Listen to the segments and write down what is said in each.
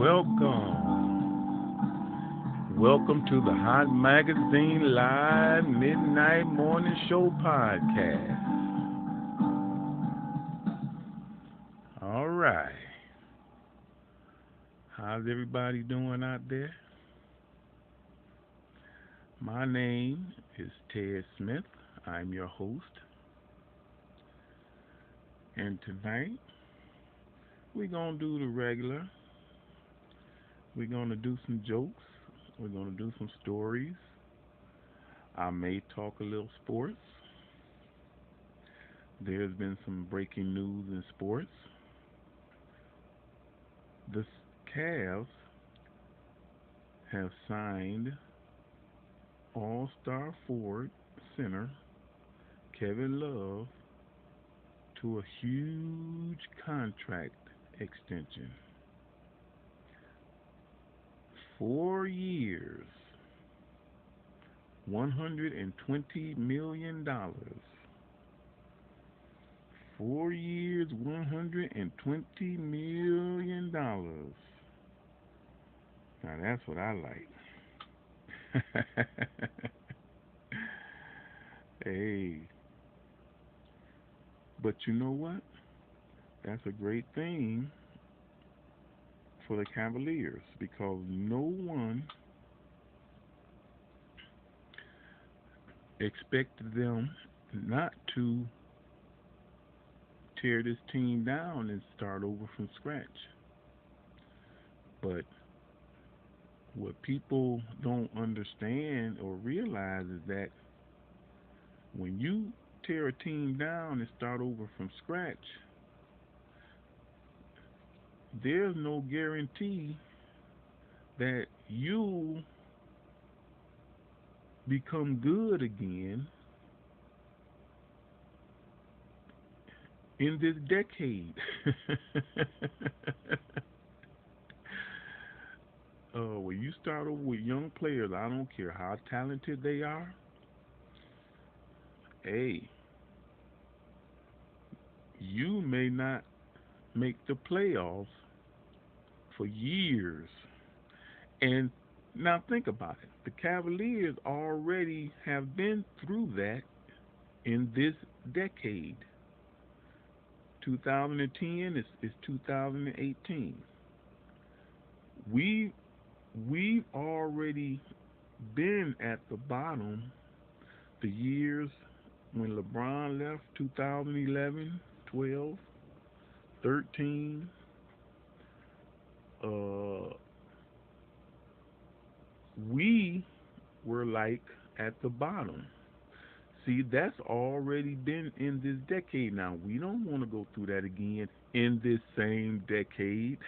Welcome to the Hot Magazine Live Midnight Morning Show podcast. All right. How's everybody doing out there? My name is Ted Smith. I'm your host. And tonight, we're going to do the regular. We're going to do some jokes. We're going to do some stories. I may talk a little sports. There's been some breaking news in sports. The Cavs have signed All-Star forward center Kevin Love to a huge contract extension. 4 years, $120 million. 4 years, $120 million. Now that's what I like. Hey, but you know what? That's a great thing for the Cavaliers because no one expected them not to tear this team down and start over from scratch. But what people don't understand or realize is that when you tear a team down and start over from scratch, there's no guarantee that you'll become good again in this decade. When you start over with young players, I don't care how talented they are. Hey, you may not make the playoffs for years. And now think about it. The Cavaliers already have been through that in this decade. 2010 is 2018. We've already been at the bottom the years when LeBron left 2011, 12, 13. We were like at the bottom. See, that's already been in this decade now. We don't want to go through that again in this same decade.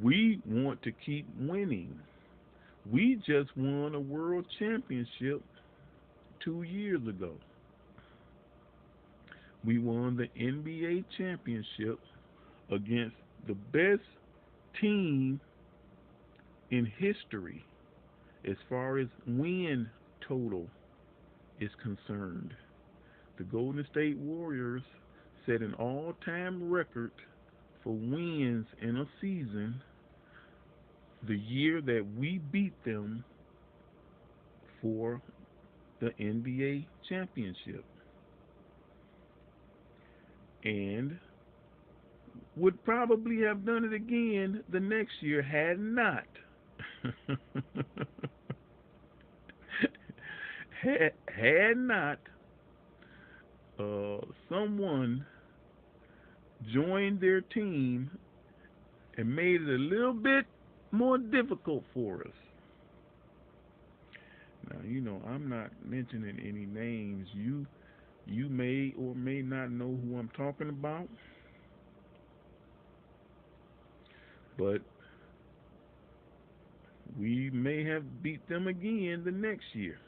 We want to keep winning. We just won a world championship 2 years ago. We won the NBA championship against the best team in history as far as win total is concerned. The Golden State Warriors set an all-time record for wins in a season the year that we beat them for the NBA championship. And would probably have done it again the next year had not had not someone joined their team and made it a little bit more difficult for us. Now, I'm not mentioning any names. You may or may not know who I'm talking about, but we may have beat them again the next year.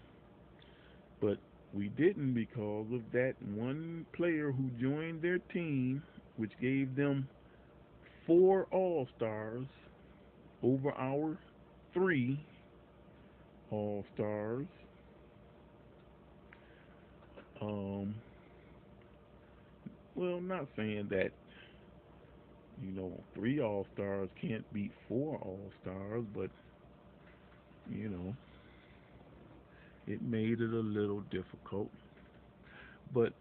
But we didn't because of that one player who joined their team, which gave them 4 All-Stars over our 3 All-Stars. Um, Well, I'm not saying that, three All Stars can't beat four All Stars, but, you know, it made it a little difficult. But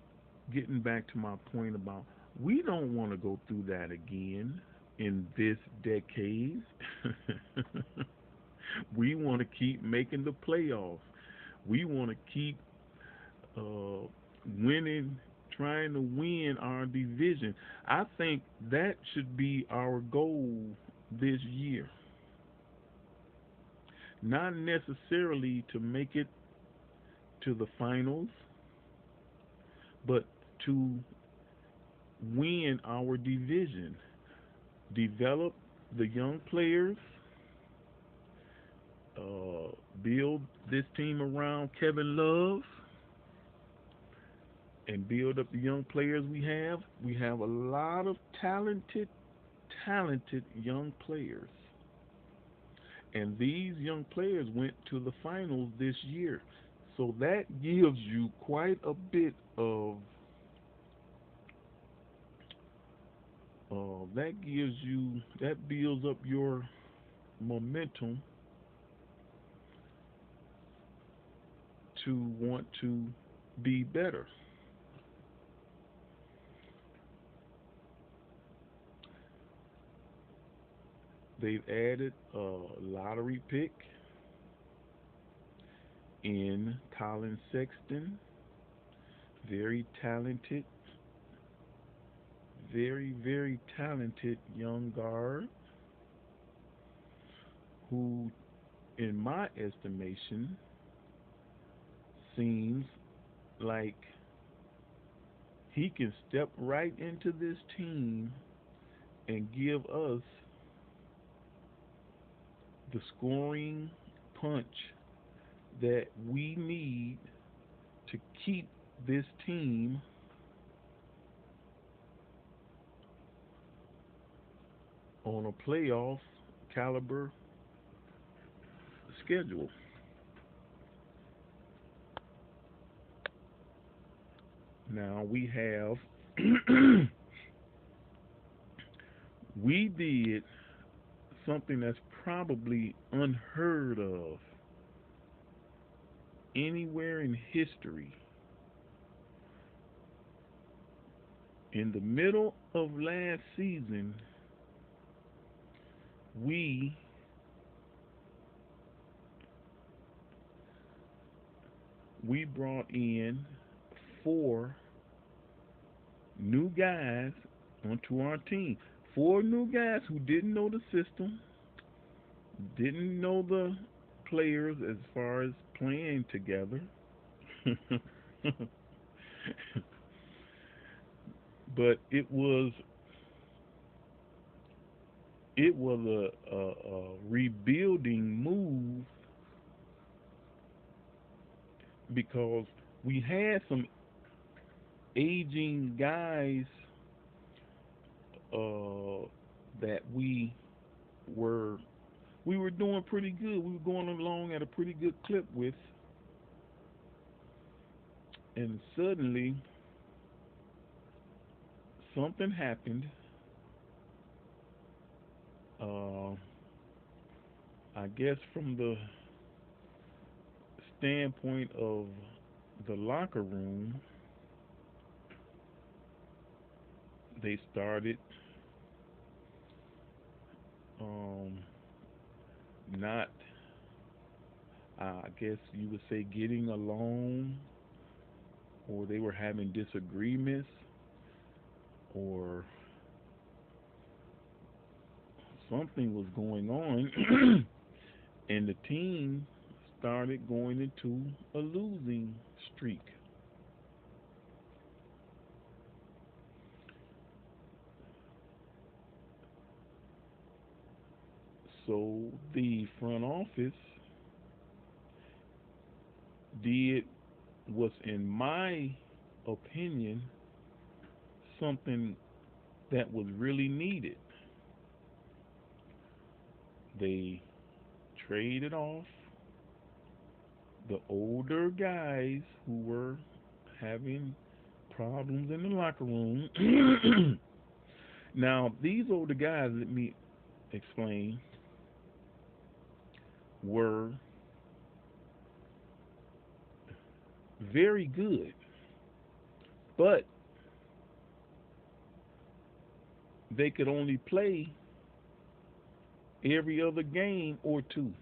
getting back to my point about we don't want to go through that again in this decade. We want to keep making the playoffs. We want to keep uh, winning, trying to win our division. I think that should be our goal this year. Not necessarily to make it to the finals, but to win our division. Develop the young players, uh, build this team around Kevin Love, and build up the young players we have. We have a lot of talented young players. And these young players went to the finals this year. So that gives you quite a bit of, that builds up your momentum to want to be better. They've added a lottery pick in Colin Sexton, very talented, very talented young guard who, in my estimation, seems like he can step right into this team and give us the scoring punch that we need to keep this team on a playoff caliber schedule. Now we have we did something that's probably unheard of anywhere in history. In the middle of last season, we we brought in four new guys onto our team. Four new guys who didn't know the system, didn't know the players as far as playing together. But it was a rebuilding move because we had some aging guys uh, that were we were doing pretty good. We were going along at a pretty good clip with, and suddenly something happened. Uh, I guess from the standpoint of the locker room, they started um, not, I guess you would say, getting along, or they were having disagreements, or something was going on, and the team started going into a losing streak. So the front office did what's, in my opinion, something that was really needed. They traded off the older guys who were having Problems in the locker room. Now, these older guys, let me explain, were very good, but they could only play every other game or two.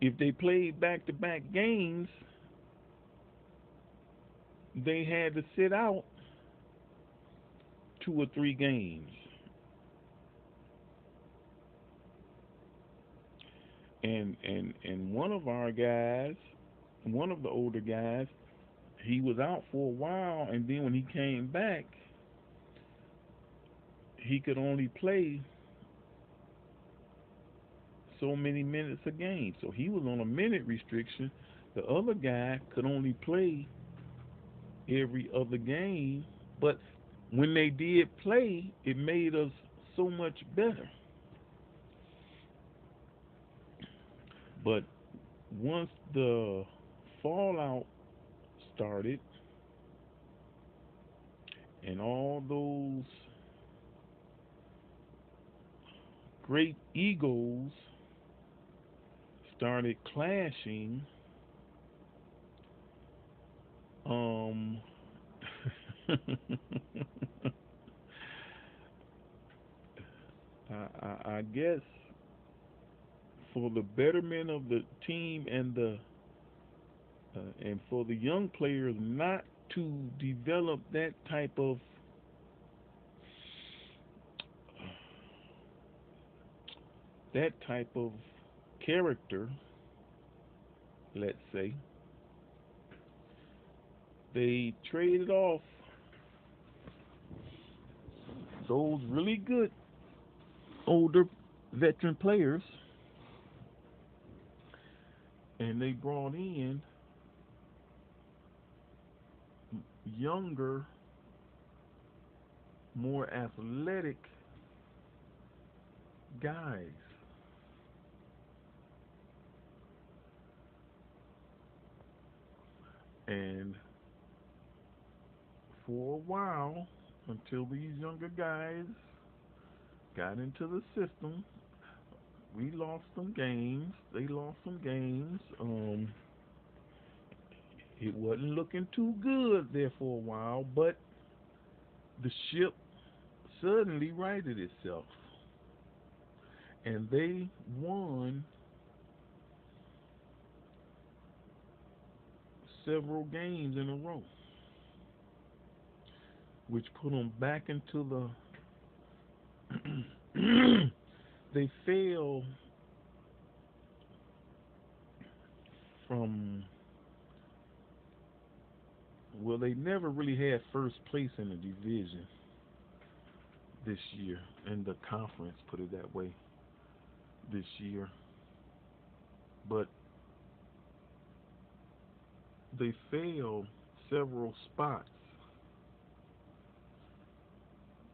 If they played back to back games, they had to sit out 2 or 3 games. And one of our guys, one of the older guys, he was out for a while, and then when he came back, he could only play so many minutes a game. So he was on a minute restriction. The other guy could only play every other game, but when they did play, it made us so much better. But once the fallout started and all those great egos started clashing, um, I guess for the betterment of the team and for the young players not to develop that type of character, let's say, they traded off those really good older veteran players, and they brought in younger, more athletic guys. And for a while, until these younger guys got into the system, we lost some games. They lost some games. It wasn't looking too good there for a while, but the ship suddenly righted itself, and they won several games in a row, which put them back into the. They fell from, well, they never really had first place in the division this year, in the conference, put it that way, this year. But they fell several spots.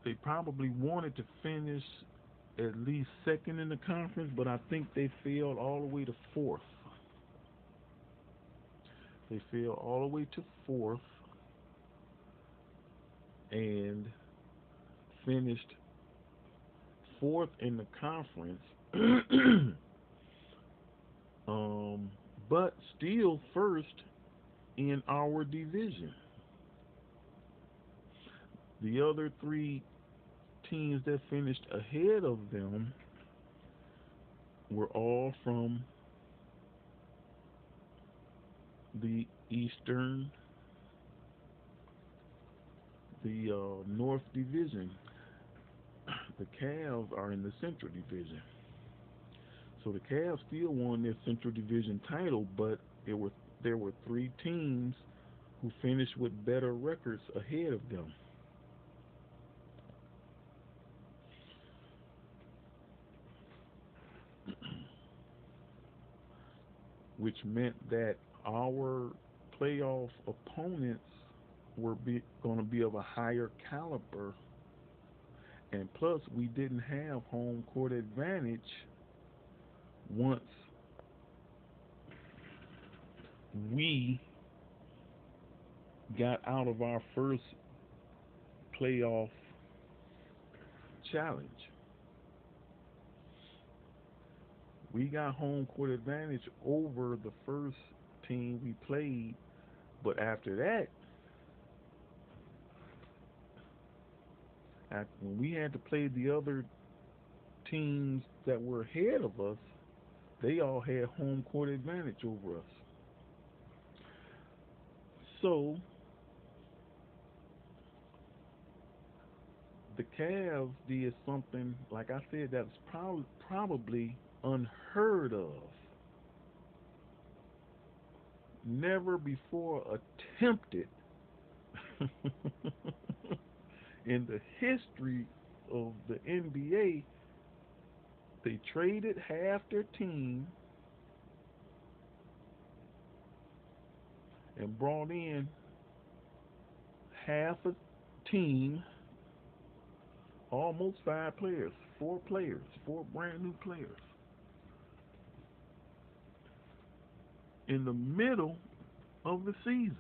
They probably wanted to finish at least second in the conference, but I think they fell all the way to fourth. They fell all the way to fourth and finished fourth in the conference, um, but still first in our division. The other three teams that finished ahead of them were all from the Eastern, the North Division. The Cavs are in the Central Division. So the Cavs still won their Central Division title, but there were 3 teams who finished with better records ahead of them, which meant that our playoff opponents were going to be of a higher caliber, and plus we didn't have home court advantage once we got out of our first playoff challenge. We got home court advantage over the first team we played, but after that, when we had to play the other teams that were ahead of us, they all had home court advantage over us. So the Cavs did something, like I said, that's probably unheard of, never before attempted in the history of the NBA. They traded half their team and brought in half a team, almost five players, four brand new players, in the middle of the season.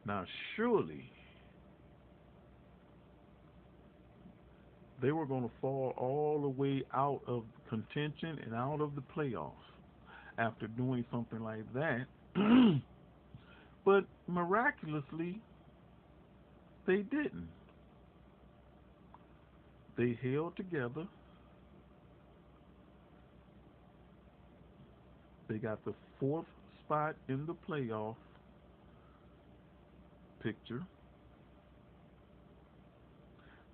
Now, surely they were going to fall all the way out of contention and out of the playoffs after doing something like that. But miraculously, they didn't. They held together. They got the fourth spot in the playoff picture.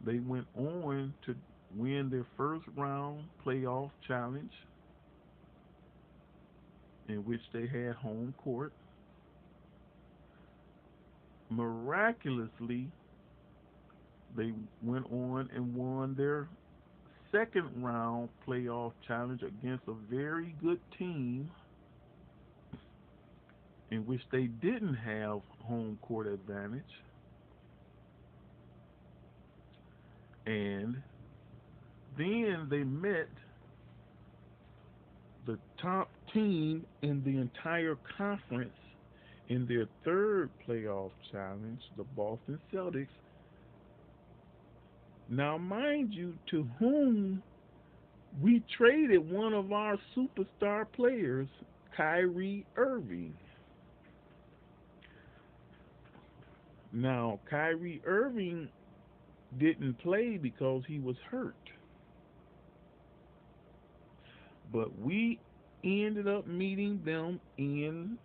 They went on to win their first round playoff challenge, in which they had home court. Miraculously, they went on and won their second round playoff challenge against a very good team, in which they didn't have home court advantage. And then they met the top team in the entire conference in their third playoff challenge, the Boston Celtics. Now, mind you, to whom we traded one of our superstar players, Kyrie Irving. Now, Kyrie Irving didn't play because he was hurt, but we ended up meeting them in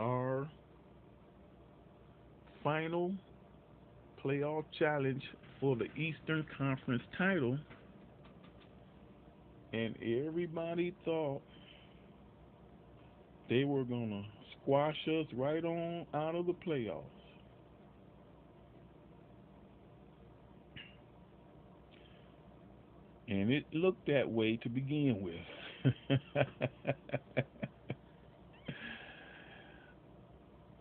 our final playoff challenge for the Eastern Conference title, and everybody thought they were going to squash us right on out of the playoffs. And it looked that way to begin with.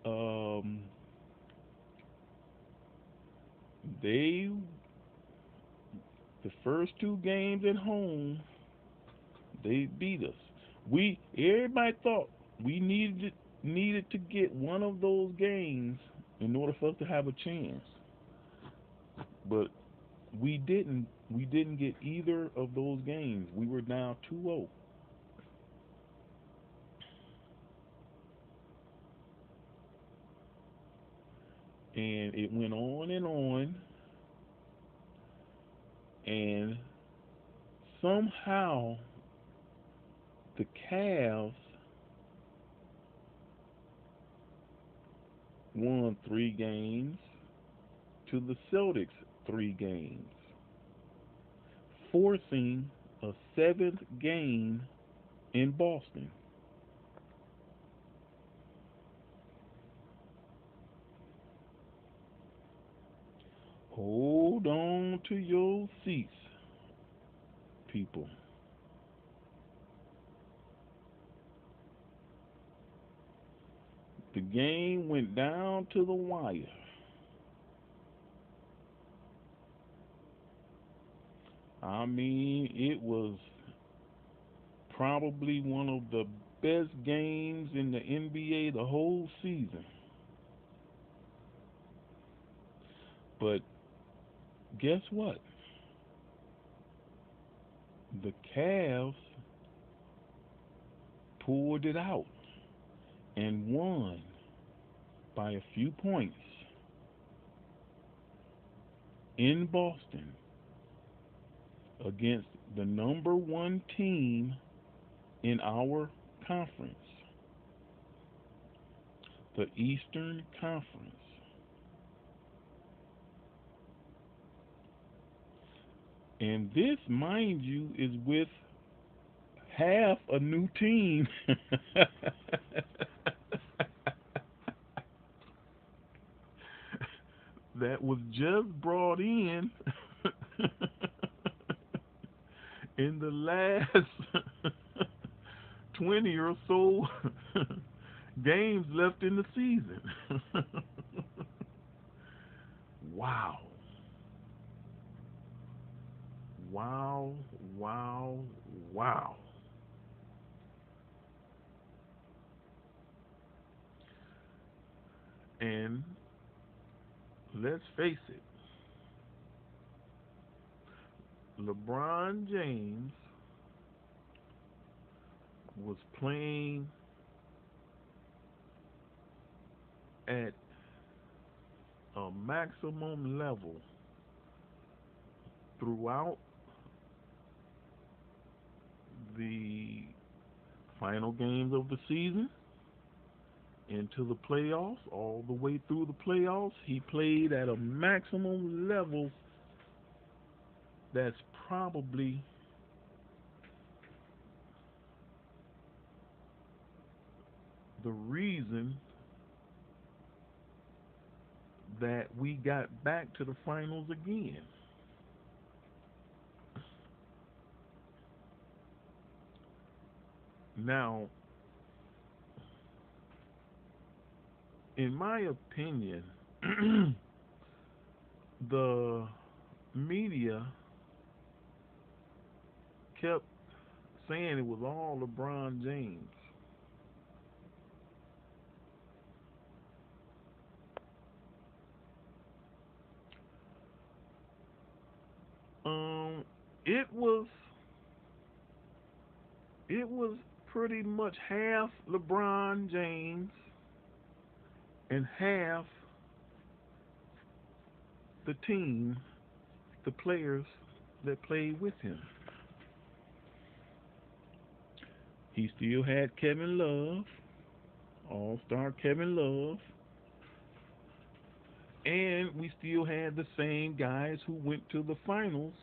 um, they the first two games at home, they beat us. We Everybody thought we needed to get one of those games in order for us to have a chance. But we didn't get either of those games. We were down 2-0. And it went on, and somehow the Cavs won 3 games to the Celtics 3 games, forcing a seventh game in Boston. Hold on to your seats, people. The game went down to the wire. I mean, it was probably one of the best games in the NBA the whole season. But guess what? The Cavs pulled it out and won by a few points in Boston against the number one team in our conference, the Eastern Conference. And this, mind you, is with half a new team. That was just brought in the last 20 or so games left in the season. Wow. Wow, wow, wow. And let's face it, LeBron James was playing at a maximum level throughout the final games of the season into the playoffs, all the way through the playoffs. He played at a maximum level that's probably the reason that we got back to the finals again. Now, in my opinion, the media kept saying it was all LeBron James. Um, it was it was pretty much half LeBron James and half the team, the players that played with him. He still had Kevin Love, All Star Kevin Love, and we still had the same guys who went to the finals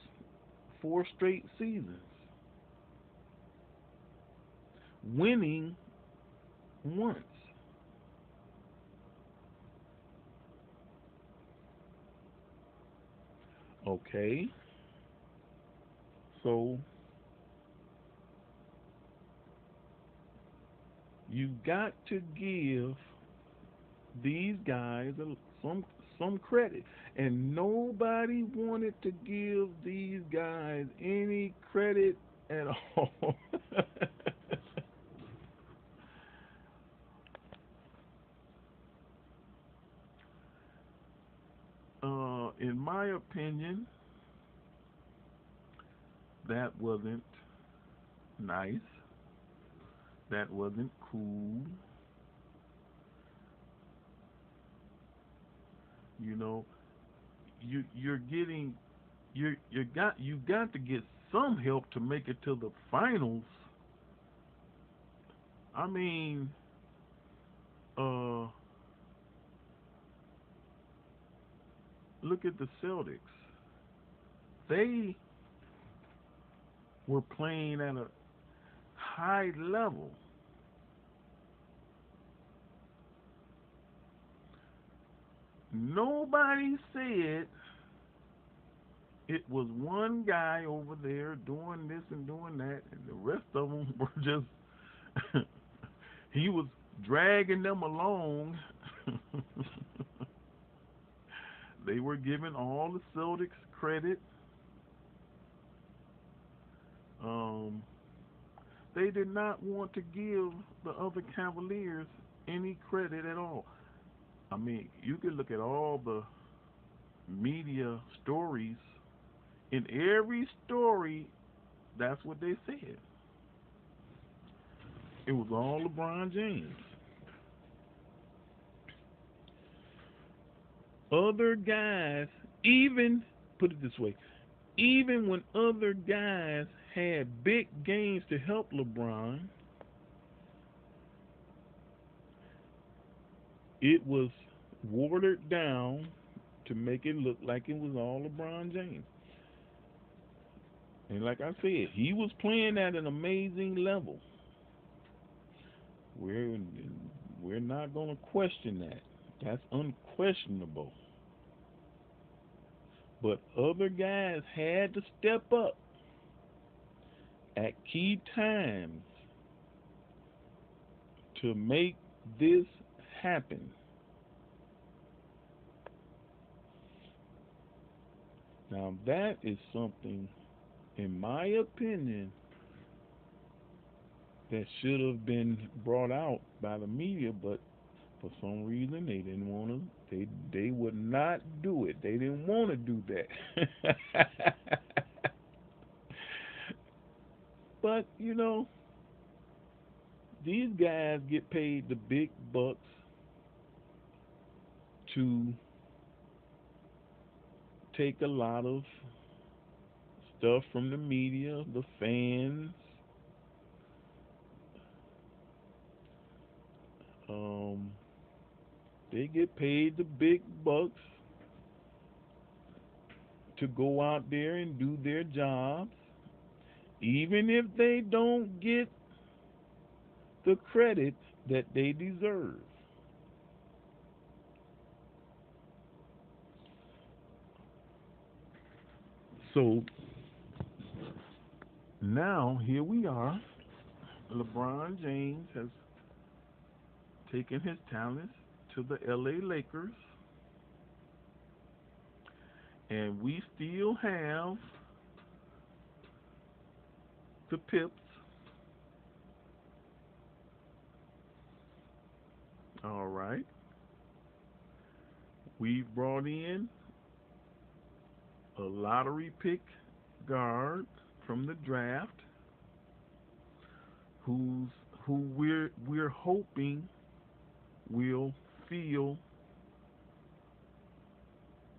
4 straight seasons, winning once. Okay, so you've got to give these guys some some credit, and nobody wanted to give these guys any credit at all. In my opinion, that wasn't nice. That wasn't cool. You know, you're getting you got to get some help to make it to the finals. I mean, uh, look at the Celtics. They were playing at a high level. Nobody said it was one guy over there doing this and doing that, and the rest of them were just he was dragging them along. They were giving all the Celtics credit. Um, They did not want to give the other Cavaliers any credit at all. I mean, you can look at all the media stories. In every story, that's what they said. It was all LeBron James. Other guys, even put it this way, even when other guys had big games to help LeBron, it was watered down to make it look like it was all LeBron James. And like I said, he was playing at an amazing level. We're we're not going to question that. That's unquestionable. But other guys had to step up at key times to make this happen. Now that is something, in my opinion, that should have been brought out by the media, but for some reason they didn't want to. They would not do it. They didn't want to do that. But these guys get paid the big bucks to take a lot of stuff from the media, the fans. Um, they get paid the big bucks to go out there and do their jobs, even if they don't get the credit that they deserve. So now here we are. LeBron James has taken his talents to the LA Lakers, and we still have the Pips. All right. We've brought in a lottery pick guard from the draft who's who we're hoping will fill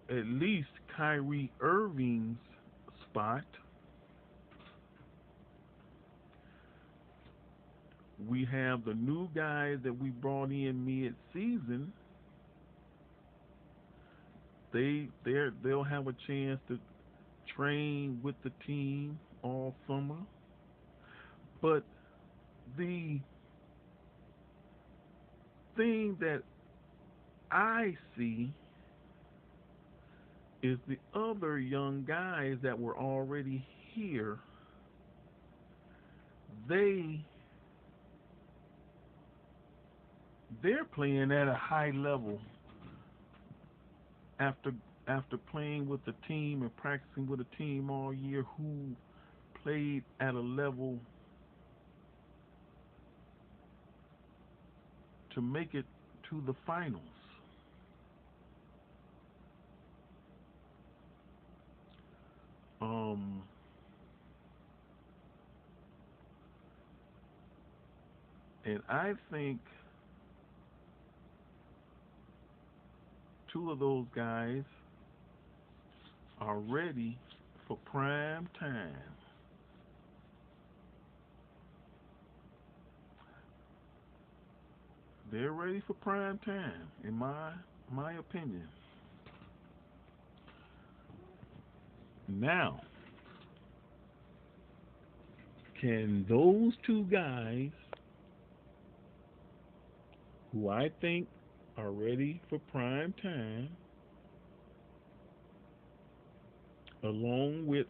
at least Kyrie Irving's spot. We have the new guys that we brought in mid-season. They'll have a chance to train with the team all summer. But the thing that I see is the other young guys that were already here. They they're playing at a high level after playing with the team and practicing with a team all year who played at a level to make it to the finals. Um, and I think two of those guys are ready for prime time. They're ready for prime time, in my opinion. Now, can those two guys, who I think are ready for prime time, along with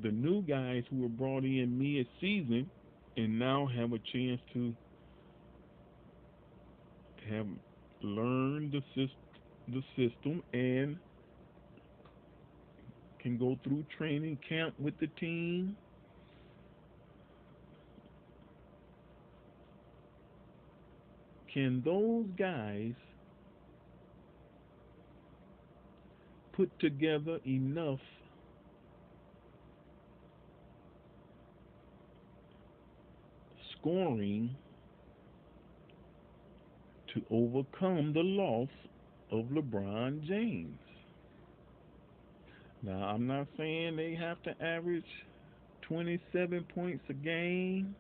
the new guys who were brought in mid-season and now have a chance to have learned the system and can go through training camp with the team, can those guys put together enough scoring to overcome the loss of LeBron James? Now, I'm not saying they have to average 27 points a game,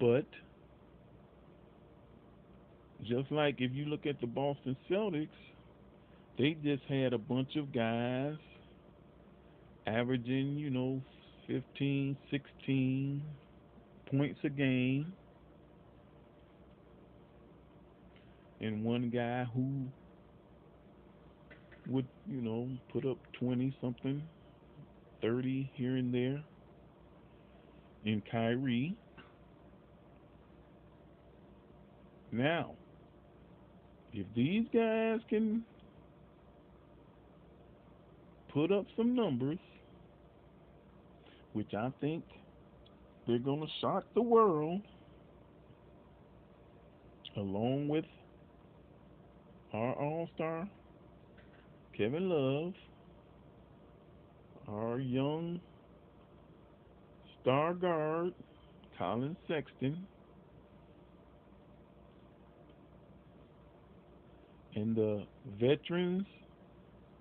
but just like if you look at the Boston Celtics, they just had a bunch of guys averaging, 15, 16 points a game, and one guy who would, put up 20 something, 30 here and there in Kyrie. Now, if these guys can put up some numbers, which I think they're going to shock the world, along with our All-Star Kevin Love, our young star guard Colin Sexton, and the veterans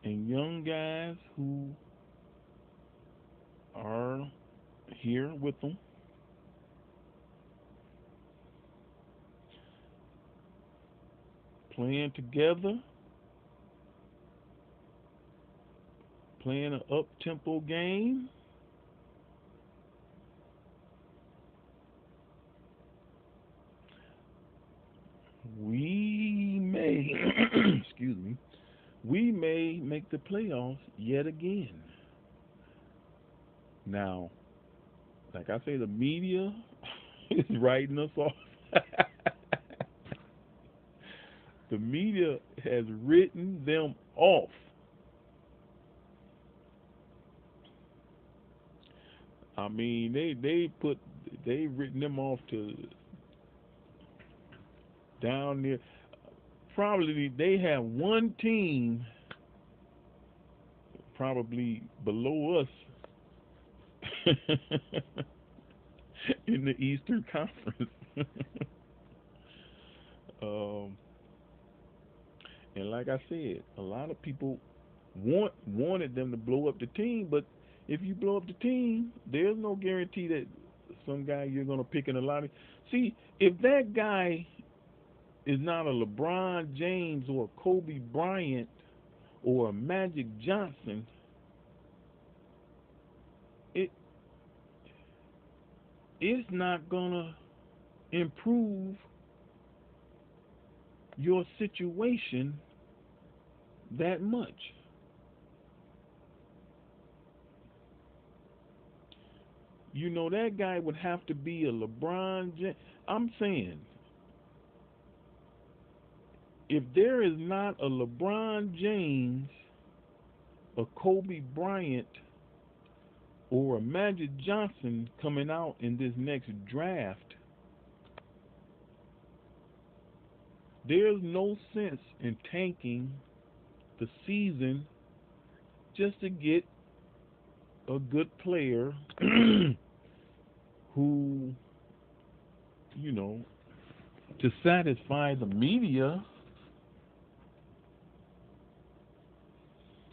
and young guys who are here with them. Playing together, playing an up-tempo game, we may, excuse me, we may make the playoffs yet again. Now, like I say, the media is writing us off. The media has written them off. I mean, they've written them off to down there. Probably they have one team probably below us in the Eastern Conference. um, and like I said, a lot of people wanted them to blow up the team, but if you blow up the team, there's no guarantee that some guy you're going to pick in the lottery. See, if that guy is not a LeBron James or a Kobe Bryant or a Magic Johnson, it it's not gonna improve your situation that much. That guy would have to be a LeBron James. I'm saying, if there is not a LeBron James, a Kobe Bryant, or a Magic Johnson coming out in this next draft, there's no sense in tanking the season just to get a good player who, you know, to satisfy the media,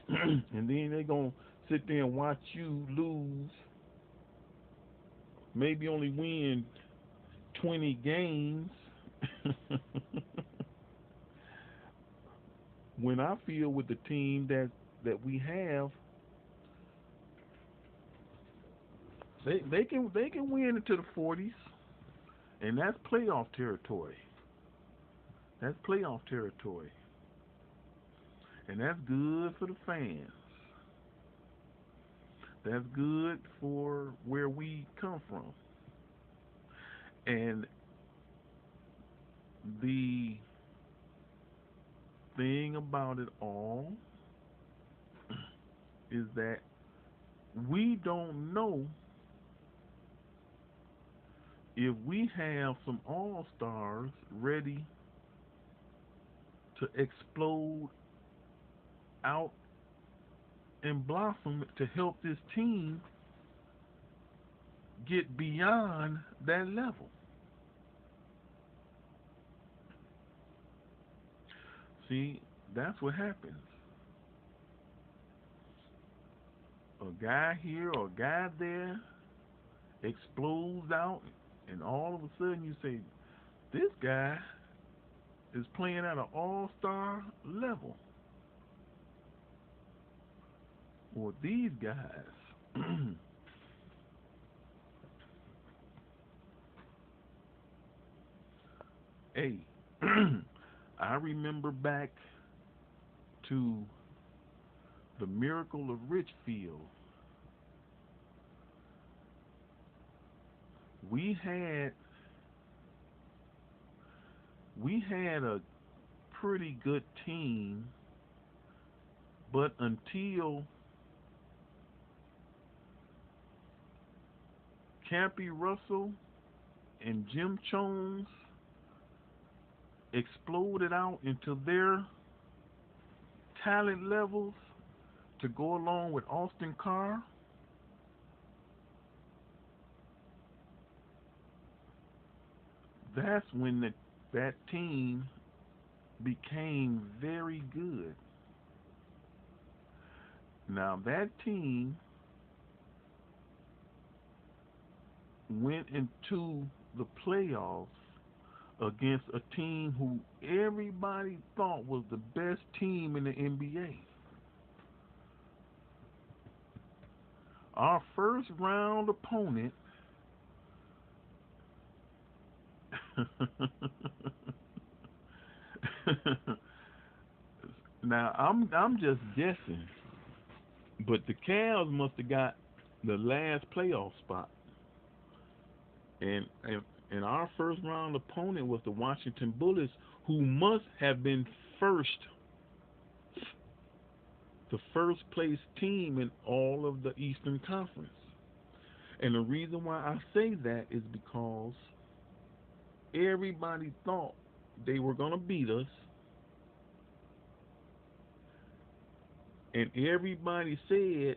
and then they're going to sit there and watch you lose, maybe only win 20 games. When I feel with the team that we have, they can win into the 40s, and that's playoff territory. That's playoff territory, and that's good for the fans. That's good for where we come from. And the thing about it all is that we don't know if we have some all stars ready to explode out and blossom to help this team get beyond that level. See, that's what happens. A guy here or a guy there explodes out, and all of a sudden you say, this guy is playing at an all star level. Or these guys. Hey, I remember back to the Miracle of Richfield. We had we had a pretty good team, but until Campy Russell and Jim Jones exploded out into their talent levels to go along with Austin Carr, that's when that team became very good. Now that team went into the playoffs against a team who everybody thought was the best team in the NBA. Our first round opponent now I'm just guessing, but the Cavs must have got the last playoff spot, and our first round opponent was the Washington Bullets, who must have been first, the first place team in all of the Eastern Conference. And the reason why I say that is because everybody thought they were going to beat us, and everybody said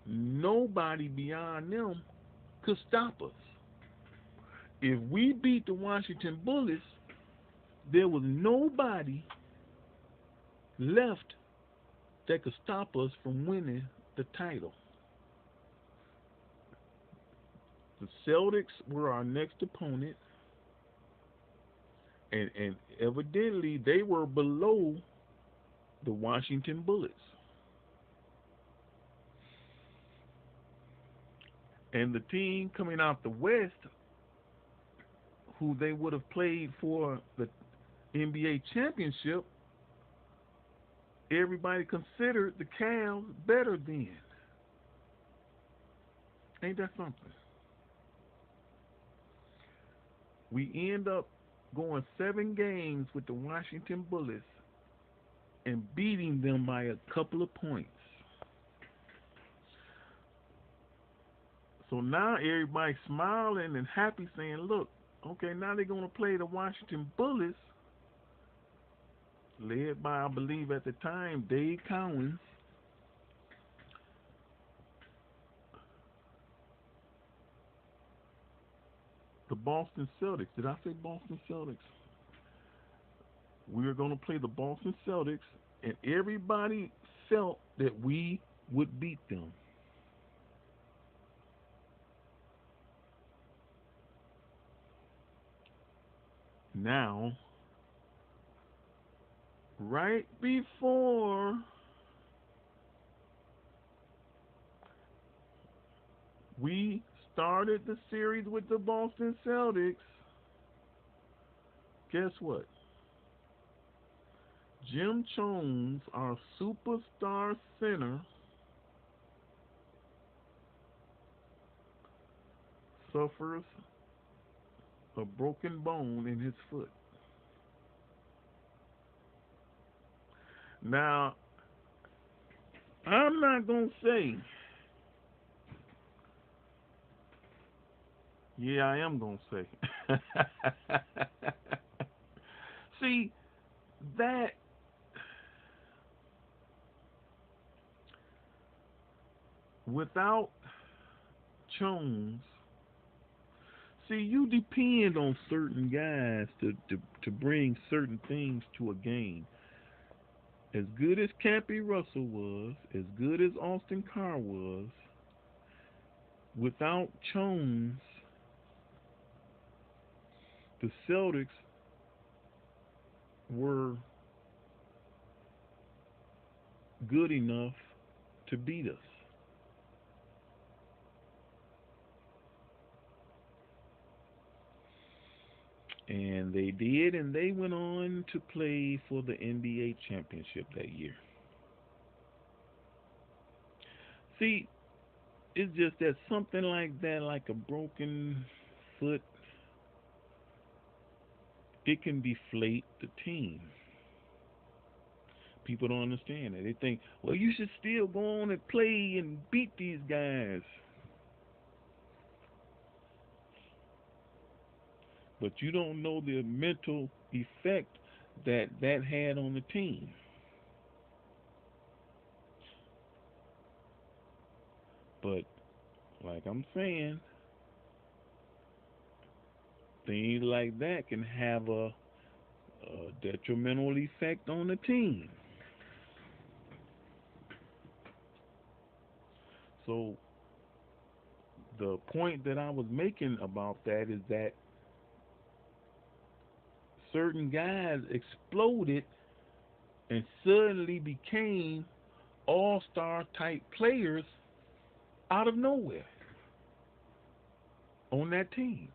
nobody beyond them could stop us. If we beat the Washington Bullets, there was nobody left that could stop us from winning the title. The Celtics were our next opponent, and evidently they were below the Washington Bullets. And the team coming out the West, who they would have played for the NBA championship, everybody considered the Cavs better then. Ain't that something? We end up going 7 games with the Washington Bullets and beating them by a couple of points. So now everybody's smiling and happy, saying, look, okay, now they're going to play the Washington Bullets, led by, I believe at the time, Dave Cowens. The Boston Celtics. Did I say Boston Celtics? We were going to play the Boston Celtics, and everybody felt that we would beat them. Now, right before we started the series with the Boston Celtics, guess what? Jim Jones, our superstar center, suffers a broken bone in his foot. Now, I'm not going to say Yeah, I am gonna say. See that without Jones, see you depend on certain guys to bring certain things to a game. As good as Cappy Russell was, as good as Austin Carr was, without Jones, the Celtics were good enough to beat us. And they did, and they went on to play for the NBA championship that year. See, it's just that something like that, like a broken foot, it can deflate the team. People don't understand that. They think, well, you should still go on and play and beat these guys. But you don't know the mental effect that that had on the team. But like I'm saying, things like that can have a detrimental effect on the team. So the point that I was making about that is that certain guys exploded and suddenly became all-star type players out of nowhere on that team.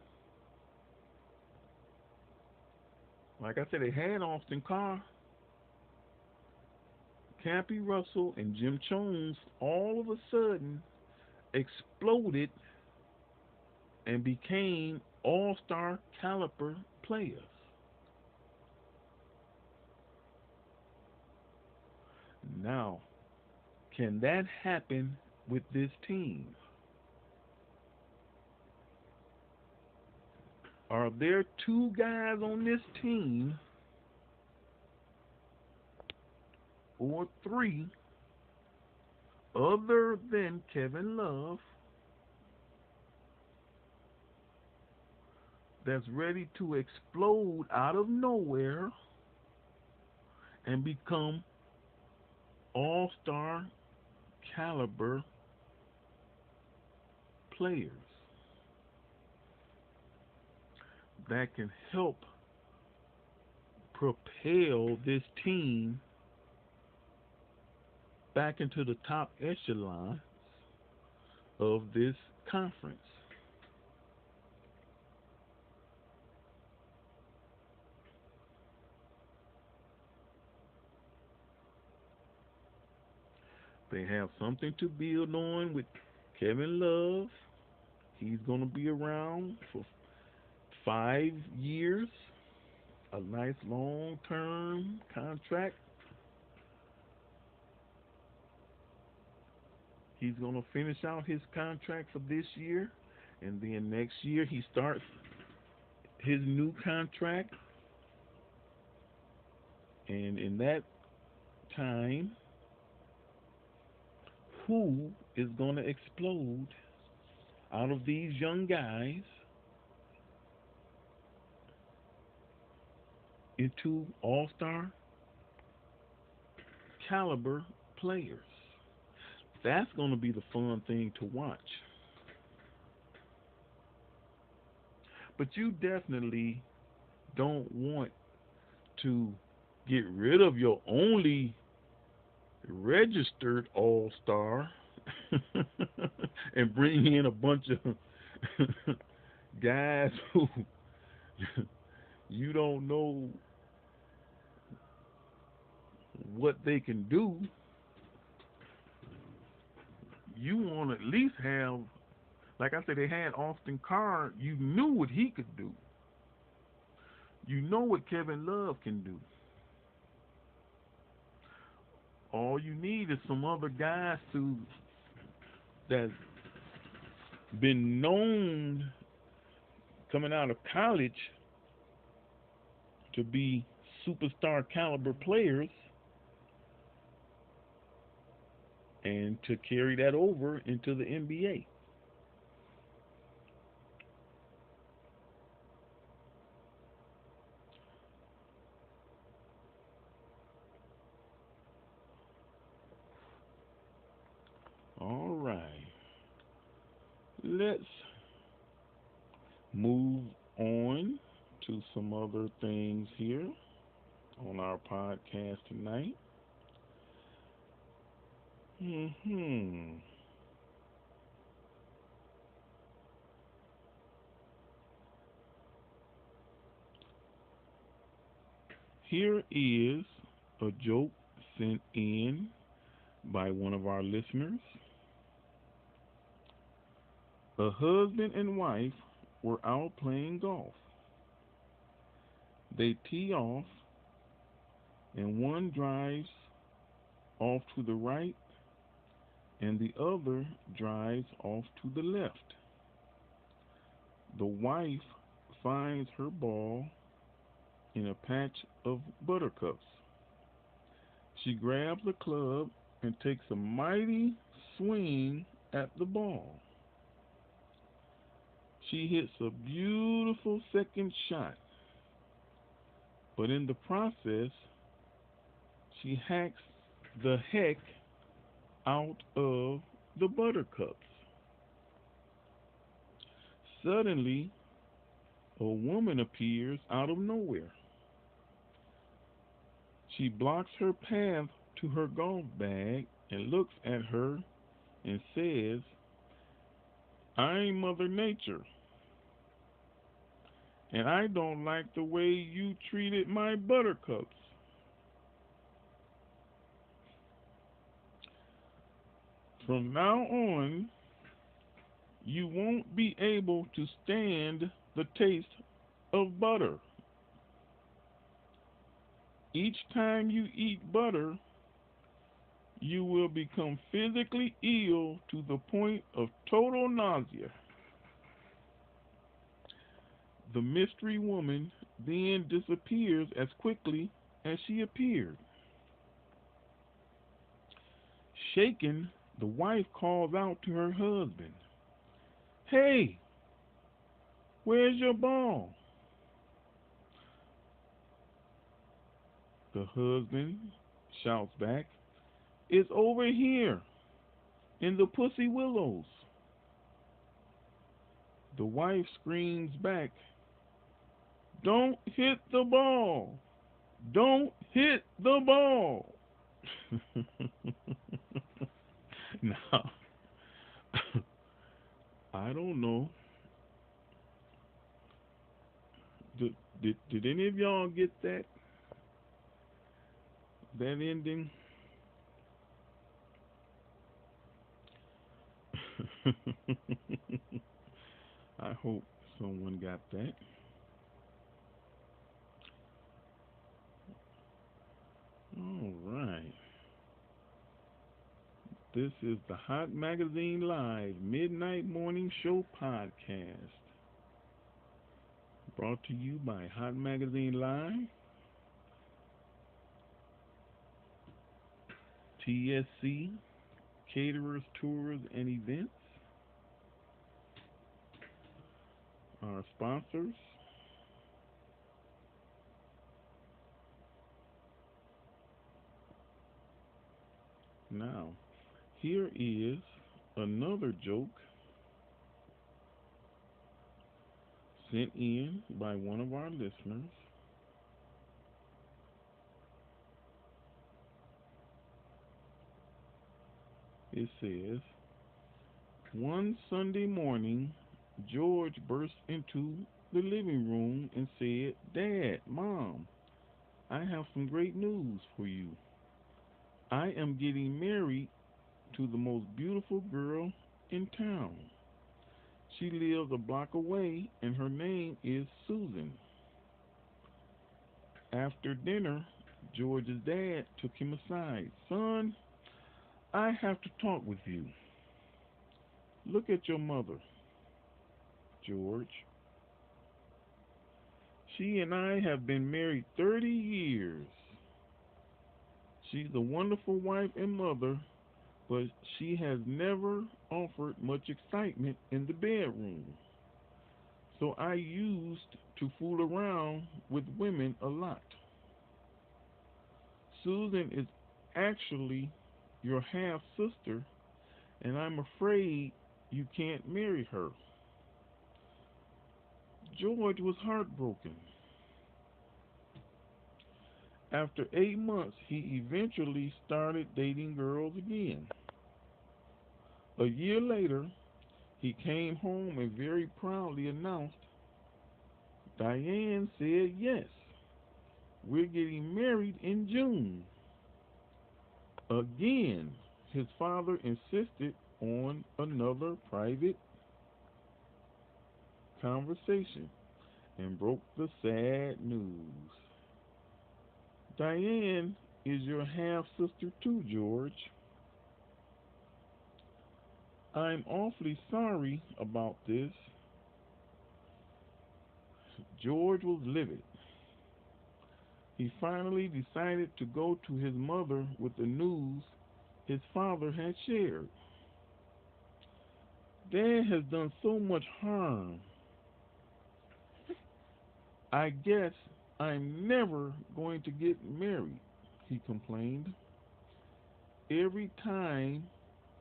Like I said, they had Austin Carr, Cappy Russell, and Jim Jones all of a sudden exploded and became all-star caliber players. Now, can that happen with this team? Are there two guys on this team or three other than Kevin Love that's ready to explode out of nowhere and become all-star caliber players that can help propel this team back into the top echelon of this conference? They have something to build on with Kevin Love. He's going to be around for 5 years, a nice long term contract. He's going to finish out his contract for this year, and then next year he starts his new contract. And in that time, who is going to explode out of these young guys into all star caliber players? That's going to be the fun thing to watch. But you definitely don't want to get rid of your only registered all star and bring in a bunch of guys who you don't know what they can do. You want to at least have, like I said, they had Austin Carr. You knew what he could do. You know what Kevin Love can do. All you need is some other guys to that's been known coming out of college to be superstar caliber players and to carry that over into the NBA. All right. Let's move on to some other things here on our podcast tonight. Hmm. Here is a joke sent in by one of our listeners. A husband and wife were out playing golf. They tee off, and one drives off to the right, and the other drives off to the left. The wife finds her ball in a patch of buttercups. She grabs a club and takes a mighty swing at the ball. She hits a beautiful second shot, but in the process, she hacks the heck out of the buttercups. Suddenly, a woman appears out of nowhere. She blocks her path to her golf bag and looks at her and says, I'm Mother Nature, and I don't like the way you treated my buttercups. From now on, you won't be able to stand the taste of butter. Each time you eat butter, you will become physically ill to the point of total nausea. The mystery woman then disappears as quickly as she appeared. Shaken, the wife calls out to her husband, Hey, where's your ball? The husband shouts back, It's over here in the pussy willows. The wife screams back, Don't hit the ball! Don't hit the ball! Now, I don't know. Did any of y'all get that ending? I hope someone got that. All right. This is the Hot Magazine Live Midnight Morning Show podcast, brought to you by Hot Magazine Live, TSC, Caterers, Tours, and Events, our sponsors. Now, here is another joke sent in by one of our listeners. It says, One Sunday morning, George burst into the living room and said, Dad, Mom, I have some great news for you. I am getting married to the most beautiful girl in town. She lives a block away and her name is Susan. After dinner, George's dad took him aside. Son, I have to talk with you. Look at your mother, George. She and I have been married 30 years. She's a wonderful wife and mother, but she has never offered much excitement in the bedroom. So I used to fool around with women a lot. Susan is actually your half sister, and I'm afraid you can't marry her. George was heartbroken. After 8 months, he eventually started dating girls again. A year later, he came home and very proudly announced, Diane said yes, we're getting married in June. Again, his father insisted on another private conversation and broke the sad news. Diane is your half sister too, George. I'm awfully sorry about this. George was livid. He finally decided to go to his mother with the news his father had shared. Dad has done so much harm. I guess I'm never going to get married, he complained. Every time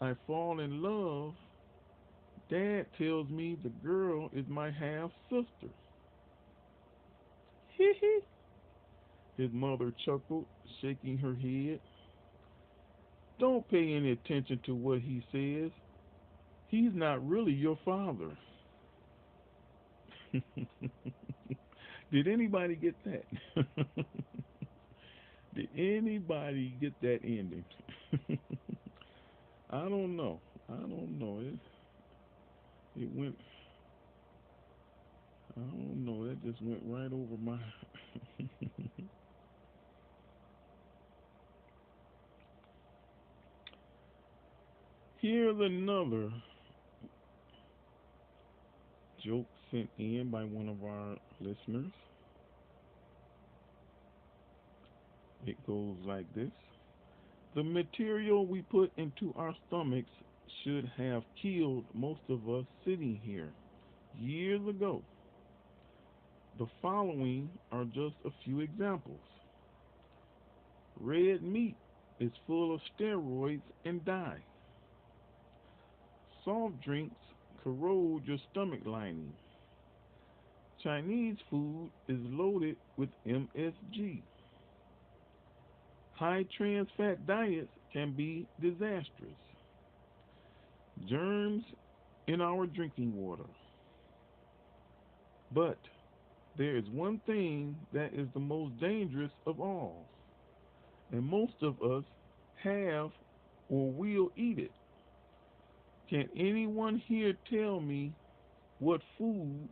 I fall in love, Dad tells me the girl is my half sister. Hee hee, his mother chuckled, shaking her head. Don't pay any attention to what he says. He's not really your father. Did anybody get that? Did anybody get that ending? I don't know. I don't know. It went. I don't know. That just went right over my. Here's another joke sent in by one of our listeners. It goes like this. The material we put into our stomachs should have killed most of us sitting here years ago. The following are just a few examples. Red meat is full of steroids and dye. Soft drinks corrode your stomach lining. Chinese food is loaded with MSG. High trans fat diets can be disastrous. Germs in our drinking water. But there is one thing that is the most dangerous of all, and most of us have or will eat it. Can anyone here tell me what food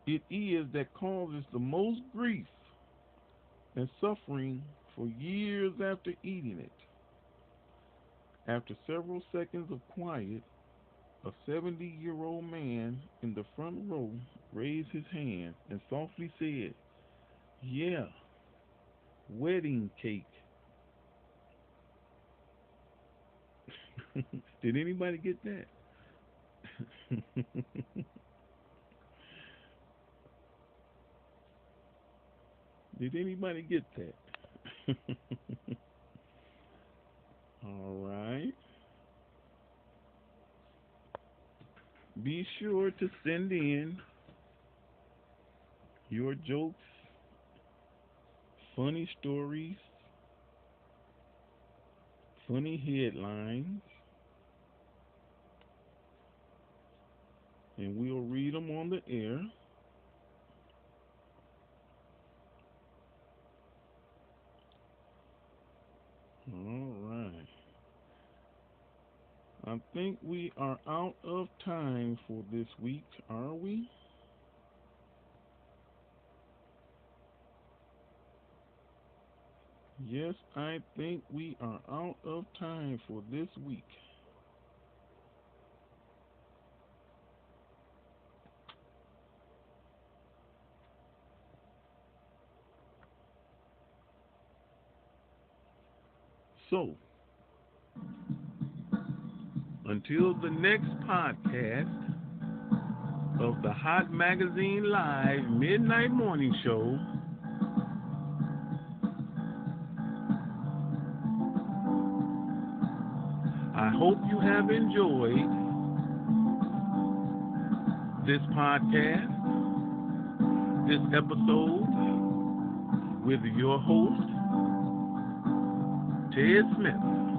it is that causes the most grief and suffering for years after eating it? After several seconds of quiet, a 70-year-old man in the front row raised his hand and softly said, Yeah, wedding cake. Did anybody get that? Did anybody get that? All right. Be sure to send in your jokes, funny stories, funny headlines, and we'll read them on the air. All right. I think we are out of time for this week, are we? Yes, I think we are out of time for this week. So, until the next podcast of the Hot Magazine Live Midnight Morning Show, I hope you have enjoyed this podcast, this episode with your host, Ted Smith.